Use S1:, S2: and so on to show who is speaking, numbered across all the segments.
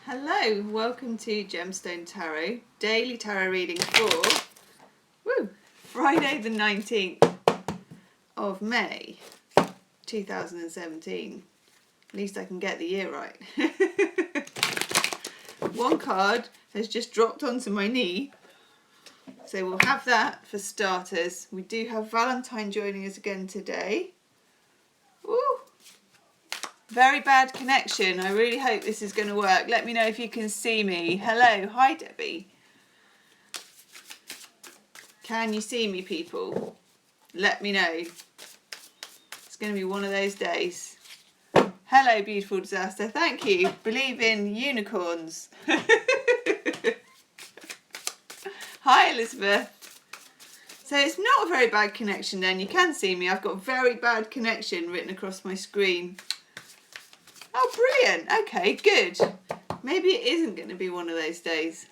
S1: Hello, welcome to Gemstonetarot daily tarot reading for Friday the 19th of May 2017. At least I can get the year right. One card has just dropped onto my knee, so we'll have that for starters. We do have Valentine joining us again today. Woo! Very bad connection. I really hope this is going to work. Let me know if you can see me. Hello. Hi, Debbie. Can you see me, people? Let me know. It's going to be one of those days. Hello, beautiful disaster. Thank you. Believe in unicorns. Hi, Elizabeth. So it's not a very bad connection then. You can see me. I've got very bad connection written across my screen. Oh, brilliant. Okay, good. Maybe it isn't going to be one of those days.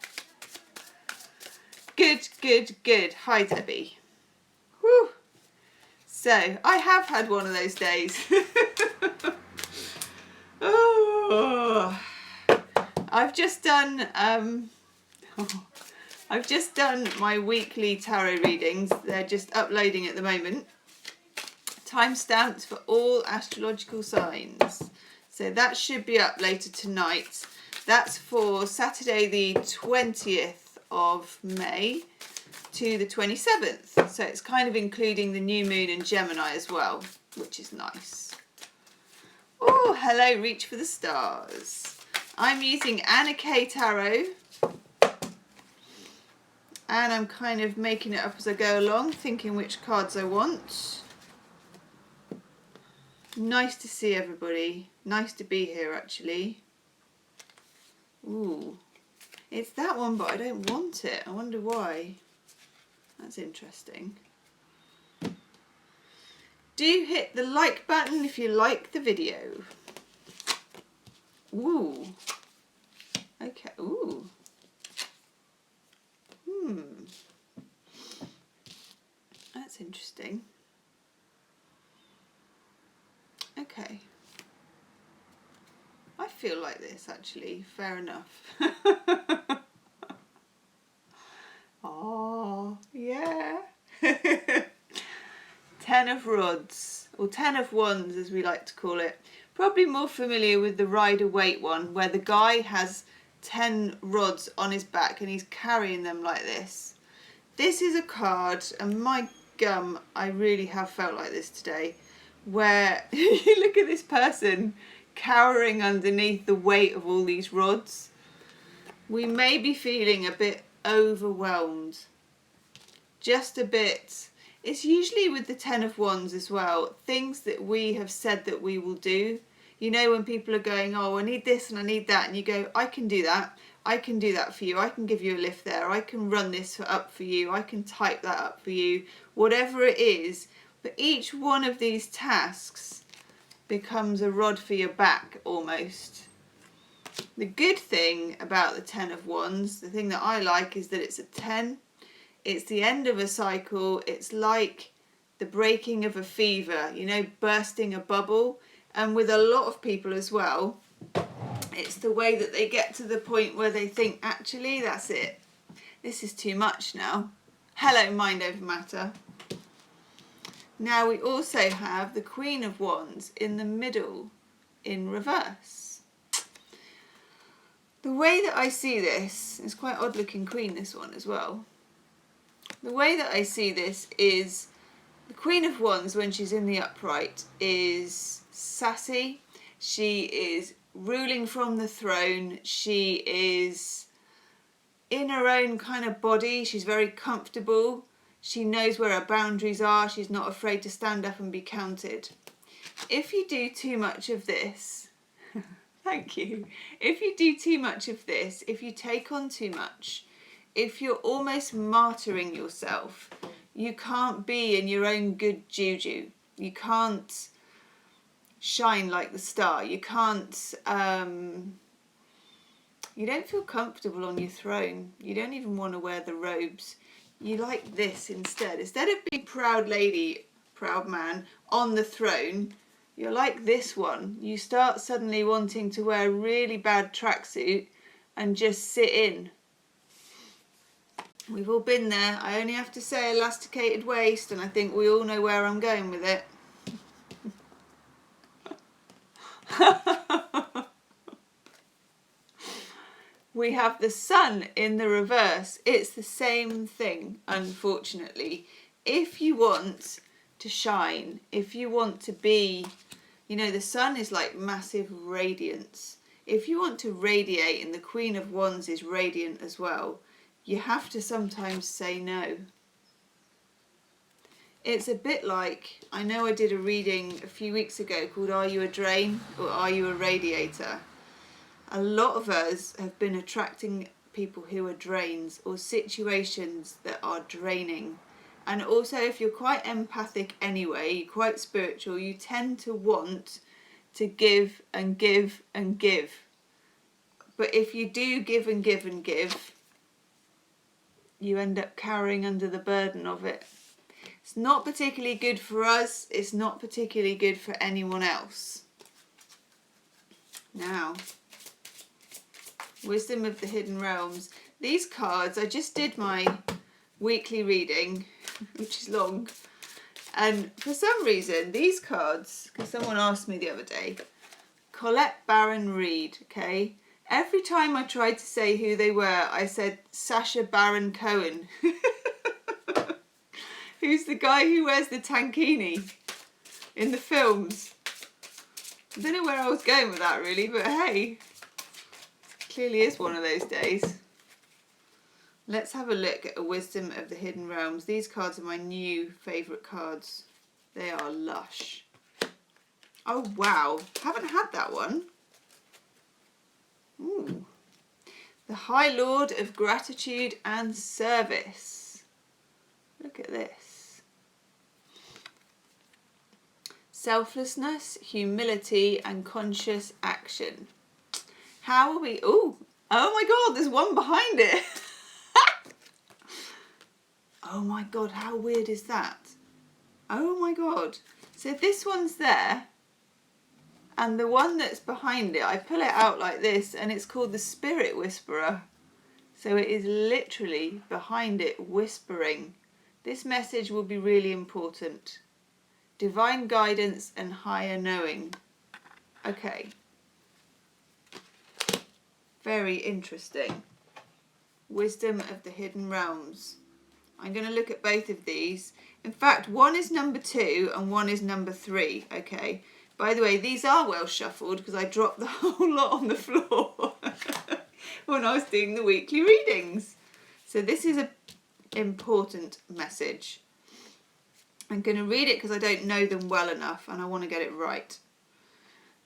S1: Good, good, good. Hi, Debbie. Whew. So, I have had one of those days. Oh, I've just done my weekly tarot readings. They're just uploading at the moment. Timestamped for all astrological signs. So that should be up later tonight. That's for Saturday the 20th of May to the 27th. So it's kind of including the new moon in Gemini as well, which is nice. Oh, hello, Reach for the Stars. I'm using Anna K Tarot. And I'm kind of making it up as I go along, thinking which cards I want. Nice to see everybody. Nice to be here, actually. Ooh. It's that one, but I don't want it. I wonder why. That's interesting. Do hit the like button if you like the video. Ooh. Okay. Ooh. That's interesting. Okay. I feel like this, actually. Fair enough. Oh, yeah. 10 of Rods, or 10 of Wands as we like to call it. Probably more familiar with the Rider-Waite one, where the guy has 10 rods on his back and he's carrying them like this. This is a card, and my gum, I really have felt like this today, where you look at this person cowering underneath the weight of all these rods. We may be feeling a bit overwhelmed. Just a bit. It's usually with the 10 of Wands as well. Things that we have said that we will do. You know, when people are going, oh, I need this and I need that. And you go, I can do that. I can do that for you. I can give you a lift there. I can run this up for you. I can type that up for you. Whatever it is. But each one of these tasks becomes a rod for your back almost. The good thing about the 10 of Wands, the thing that I like, is that it's a 10. It's the end of a cycle. It's like the breaking of a fever, you know, bursting a bubble. And with a lot of people as well, it's the way that they get to the point where they think, actually, that's it. This is too much now. Hello, Mind Over Matter. Now we also have the Queen of Wands in the middle in reverse. The way that I see this, it's quite odd looking queen, this one as well. The way that I see this is the Queen of Wands, when she's in the upright, is sassy. She is ruling from the throne. She is in her own kind of body. She's very comfortable. She knows where her boundaries are. She's not afraid to stand up and be counted. If you do too much of this, thank you. If you do too much of this, if you take on too much, if you're almost martyring yourself, you can't be in your own good juju. You can't shine like the star. You can't, you don't feel comfortable on your throne. You don't even want to wear the robes. You like this instead. Instead of being proud lady, proud man on the throne, you're like this one. You start suddenly wanting to wear a really bad tracksuit and just sit in. We've all been there. I only have to say elasticated waist, and I think we all know where I'm going with it. We have the sun in the reverse. It's the same thing, unfortunately. If you want to shine, if you want to be, you know, the sun is like massive radiance. If you want to radiate, and the Queen of Wands is radiant as well, you have to sometimes say no. It's a bit like, I know I did a reading a few weeks ago called Are You a Drain or Are You a Radiator? A lot of us have been attracting people who are drains or situations that are draining. And also, if you're quite empathic anyway, you're quite spiritual, you tend to want to give and give and give. But if you do give and give and give, you end up carrying under the burden of it. It's not particularly good for us. It's not particularly good for anyone else. Now, Wisdom of the Hidden Realms. These cards, I just did my weekly reading, which is long. And for some reason, these cards, because someone asked me the other day, Colette Baron Reid, okay? Every time I tried to say who they were, I said Sacha Baron Cohen. Who's the guy who wears the tankini in the films? I don't know where I was going with that really, but hey, clearly is one of those days. Let's have a look at a Wisdom of the Hidden Realms. These cards are my new favourite cards. They are lush. Oh wow, haven't had that one. Ooh. The High Lord of Gratitude and Service. Look at this. Selflessness, humility and conscious action. How are we... Oh my God, there's one behind it. Oh my God, how weird is that? Oh my God. So this one's there. And the one that's behind it, I pull it out like this, and it's called the Spirit Whisperer. So it is literally behind it whispering. This message will be really important. Divine guidance and higher knowing. Okay. Very interesting. Wisdom of the Hidden Realms. I'm going to look at both of these. In fact, one is number 2 and one is number 3. Okay. By the way, these are well shuffled because I dropped the whole lot on the floor when I was doing the weekly readings. So this is an important message. I'm going to read it because I don't know them well enough and I want to get it right.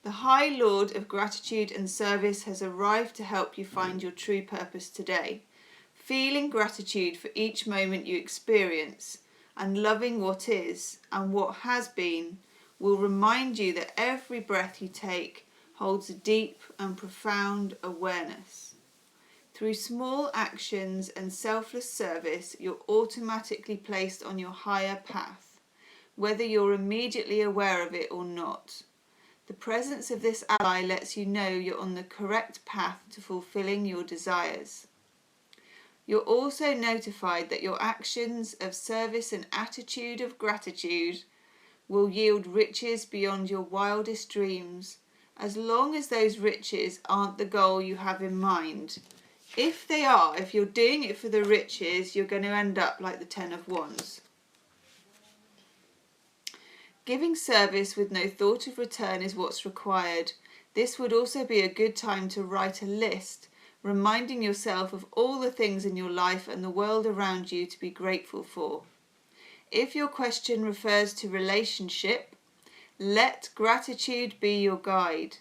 S1: The High Lord of Gratitude and Service has arrived to help you find your true purpose today. Feeling gratitude for each moment you experience and loving what is and what has been will remind you that every breath you take holds a deep and profound awareness. Through small actions and selfless service, you're automatically placed on your higher path, whether you're immediately aware of it or not. The presence of this ally lets you know you're on the correct path to fulfilling your desires. You're also notified that your actions of service and attitude of gratitude will yield riches beyond your wildest dreams, as long as those riches aren't the goal you have in mind. If they are, if you're doing it for the riches, you're going to end up like the Ten of Wands. Giving service with no thought of return is what's required. This would also be a good time to write a list, reminding yourself of all the things in your life and the world around you to be grateful for. If your question refers to relationship, let gratitude be your guide.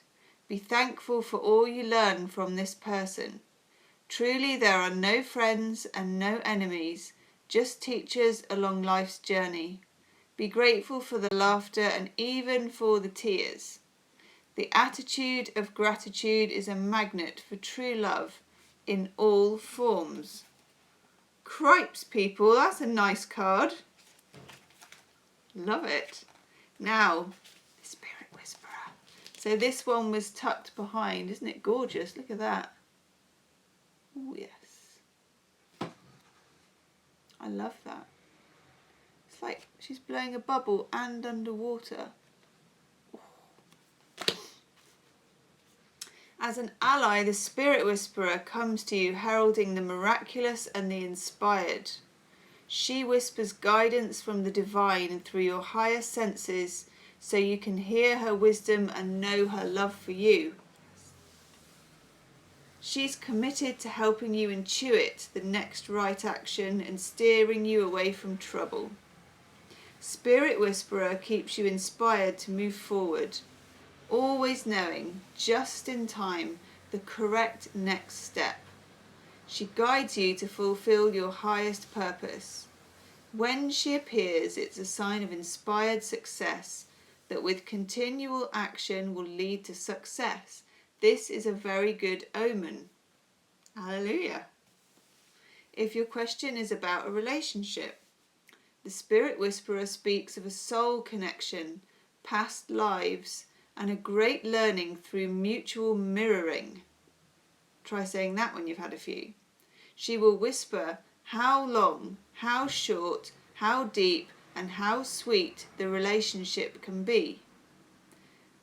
S1: Be thankful for all you learn from this person. Truly, there are no friends and no enemies, just teachers along life's journey. Be grateful for the laughter and even for the tears. The attitude of gratitude is a magnet for true love in all forms. Cripes, people, that's a nice card. Love it. Now, the Spirit Whisperer. So this one was tucked behind. Isn't it gorgeous? Look at that. Oh yes. I love that. It's like she's blowing a bubble and underwater. As an ally, the Spirit Whisperer comes to you heralding the miraculous and the inspired. She whispers guidance from the divine through your higher senses so you can hear her wisdom and know her love for you. She's committed to helping you intuit the next right action and steering you away from trouble. Spirit Whisperer keeps you inspired to move forward, always knowing, just in time, the correct next step. She guides you to fulfill your highest purpose. When she appears, it's a sign of inspired success that with continual action will lead to success. This is a very good omen. Hallelujah. If your question is about a relationship, the Spirit Whisperer speaks of a soul connection, past lives, and a great learning through mutual mirroring. Try saying that when you've had a few. She will whisper how long, how short, how deep, and how sweet the relationship can be.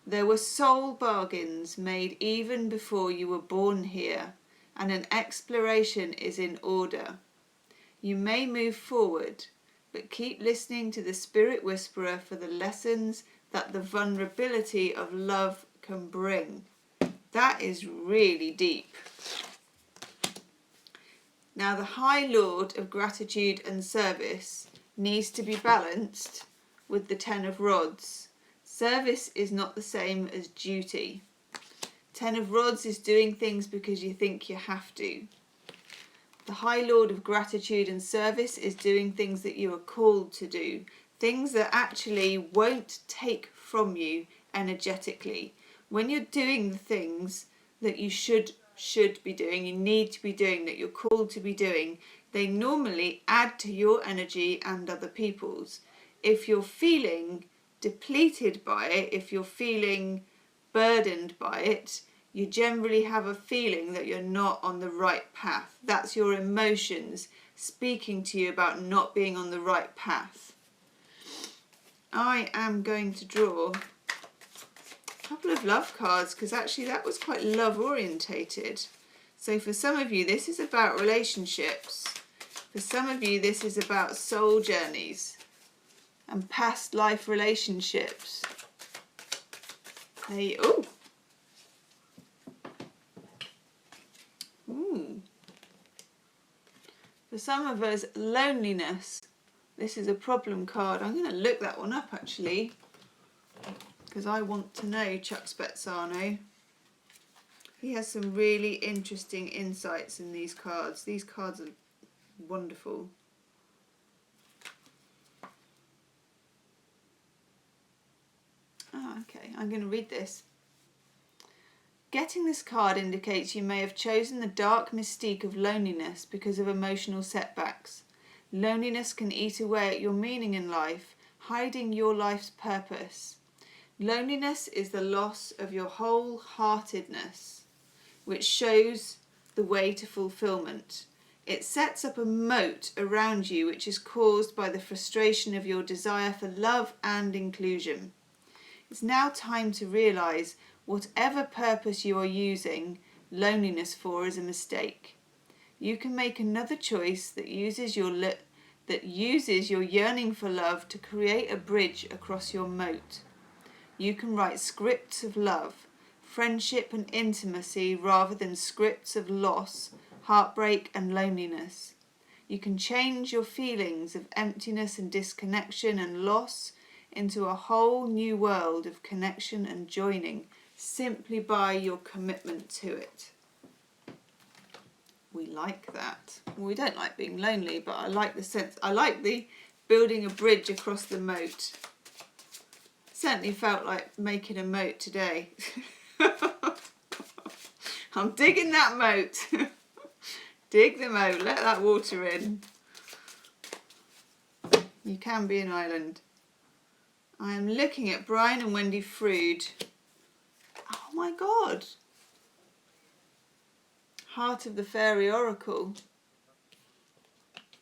S1: There were soul bargains made even before you were born here, and an exploration is in order. You may move forward, but keep listening to the Spirit Whisperer for the lessons that the vulnerability of love can bring. That is really deep. Now, the High Lord of Gratitude and Service needs to be balanced with the Ten of Rods. Service is not the same as duty. Ten of Rods is doing things because you think you have to. The High Lord of Gratitude and Service is doing things that you are called to do. Things that actually won't take from you energetically. When you're doing the things that you should be doing, you need to be doing, that you're called to be doing, they normally add to your energy and other people's. If you're feeling depleted by it, if you're feeling burdened by it, you generally have a feeling that you're not on the right path. That's your emotions speaking to you about not being on the right path. I am going to draw a couple of love cards because actually that was quite love orientated. So for some of you this is about relationships. For some of you this is about soul journeys and past life relationships. Ooh. For some of us, loneliness. This is a problem card. I'm going to look that one up actually, because I want to know Chuck Spezzano. He has some really interesting insights in these cards. These cards are wonderful. Okay, I'm going to read this. Getting this card indicates you may have chosen the dark mystique of loneliness because of emotional setbacks. Loneliness can eat away at your meaning in life, hiding your life's purpose. Loneliness is the loss of your wholeheartedness, which shows the way to fulfillment. It sets up a moat around you which is caused by the frustration of your desire for love and inclusion. It's now time to realise whatever purpose you are using loneliness for is a mistake. You can make another choice that uses your yearning for love to create a bridge across your moat. You can write scripts of love, friendship and intimacy rather than scripts of loss, heartbreak and loneliness. You can change your feelings of emptiness and disconnection and loss into a whole new world of connection and joining simply by your commitment to it. We like that. Well, we don't like being lonely, but I like the sense, I like the building a bridge across the moat. Certainly felt like making a moat today. I'm digging that moat. Dig the moat, let that water in. You can be an island. I am looking at Brian and Wendy Frood. Oh my God. Heart of the Fairy Oracle.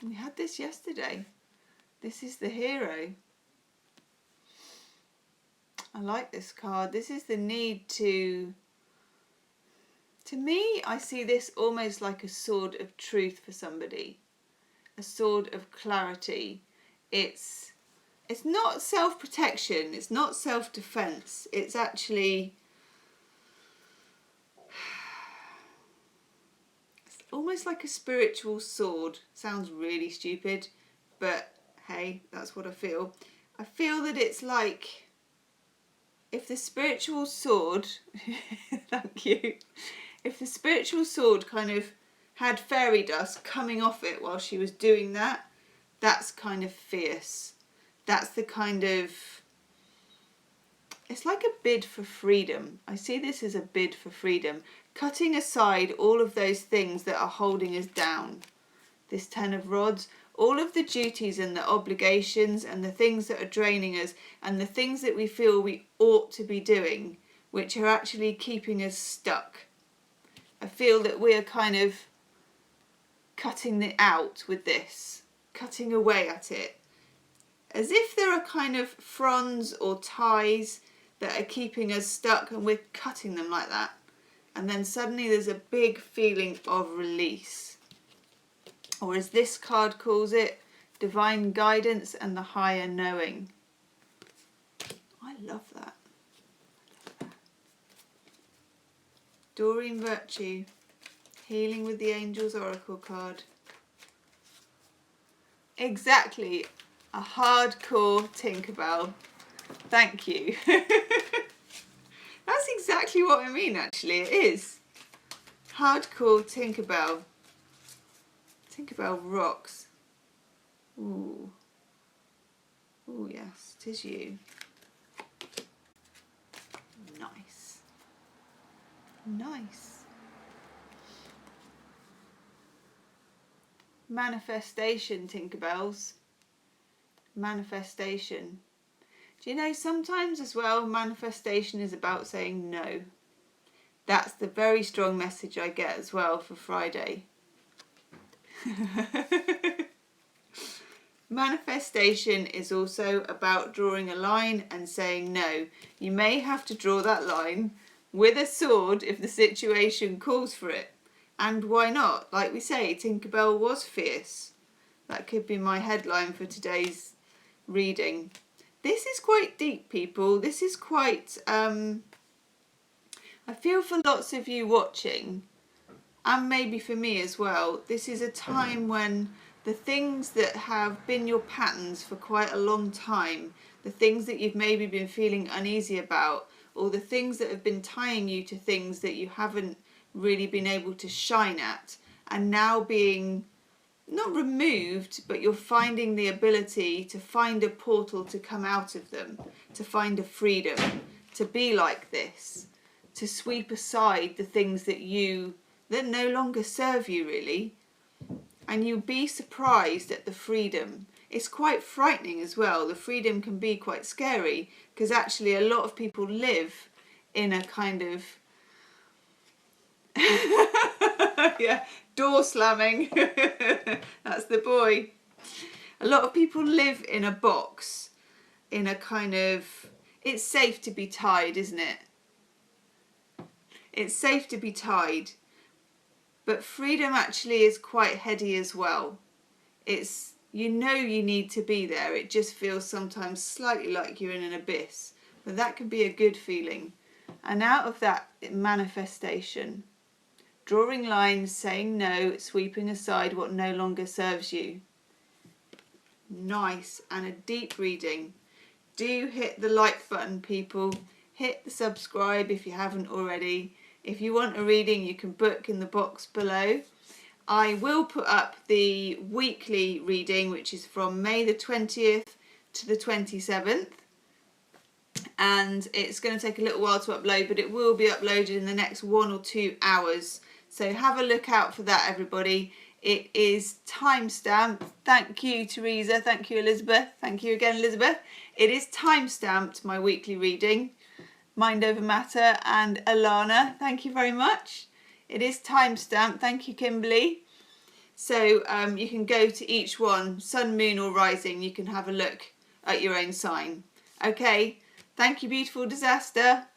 S1: We had this yesterday. This is the hero. I like this card. This is the need to me, I see this almost like a sword of truth for somebody. A sword of clarity. It's not self-protection. It's not self-defense. It's actually almost like a spiritual sword. Sounds really stupid, but hey, that's what I feel. I feel that it's like if the spiritual sword, thank you, if the spiritual sword kind of had fairy dust coming off it while she was doing that, that's kind of fierce. That's the kind of, it's like a bid for freedom. I see this as a bid for freedom. Cutting aside all of those things that are holding us down. This Ten of Rods, all of the duties and the obligations and the things that are draining us and the things that we feel we ought to be doing, which are actually keeping us stuck. I feel that we're kind of cutting it out with this, cutting away at it. As if there are kind of fronds or ties that are keeping us stuck and we're cutting them like that. And then suddenly there's a big feeling of release. Or as this card calls it, divine guidance and the higher knowing. I love that. Doreen Virtue, healing with the Angels Oracle card. Exactly, a hardcore Tinkerbell. Thank you. That's exactly what I mean, actually. It is. Hardcore Tinkerbell. Tinkerbell rocks. Ooh. Ooh, yes, it is you. Nice. Nice. Manifestation, Tinkerbells. Manifestation. Do you know, sometimes as well, manifestation is about saying no. That's the very strong message I get as well for Friday. Manifestation is also about drawing a line and saying no. You may have to draw that line with a sword if the situation calls for it. And why not? Like we say, Tinkerbell was fierce. That could be my headline for today's reading. This is quite deep, people. This is quite, I feel for lots of you watching, and maybe for me as well, this is a time when the things that have been your patterns for quite a long time, the things that you've maybe been feeling uneasy about, or the things that have been tying you to things that you haven't really been able to shine at, and now being not removed, but you're finding the ability to find a portal to come out of them, to find a freedom, to be like this, to sweep aside the things that no longer serve you really. And you'll be surprised at the freedom. It's quite frightening as well. The freedom can be quite scary because actually a lot of people live in a kind of yeah, door slamming. That's the boy. A lot of people live in a box, in a kind of, it's safe to be tied, isn't it? It's safe to be tied. But freedom actually is quite heady as well. It's, you know you need to be there. It just feels sometimes slightly like you're in an abyss. But that can be a good feeling. And out of that manifestation, drawing lines, saying no, sweeping aside what no longer serves you. Nice, and a deep reading. Do hit the like button, people. Hit the subscribe if you haven't already. If you want a reading, you can book in the box below. I will put up the weekly reading, which is from May the 20th to the 27th. And it's going to take a little while to upload, but it will be uploaded in the next 1 or 2 hours. So have a look out for that, everybody. It is time-stamped. Thank you, Teresa. Thank you, Elizabeth. Thank you again, Elizabeth. It is time-stamped, my weekly reading. Mind Over Matter and Alana, thank you very much. It is timestamped. Thank you, Kimberly. So you can go to each one, sun, moon or rising. You can have a look at your own sign. Okay, thank you, beautiful disaster.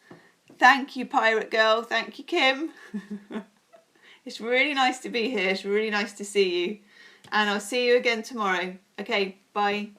S1: Thank you, pirate girl. Thank you, Kim. It's really nice to be here. It's really nice to see you. And I'll see you again tomorrow. Okay, bye.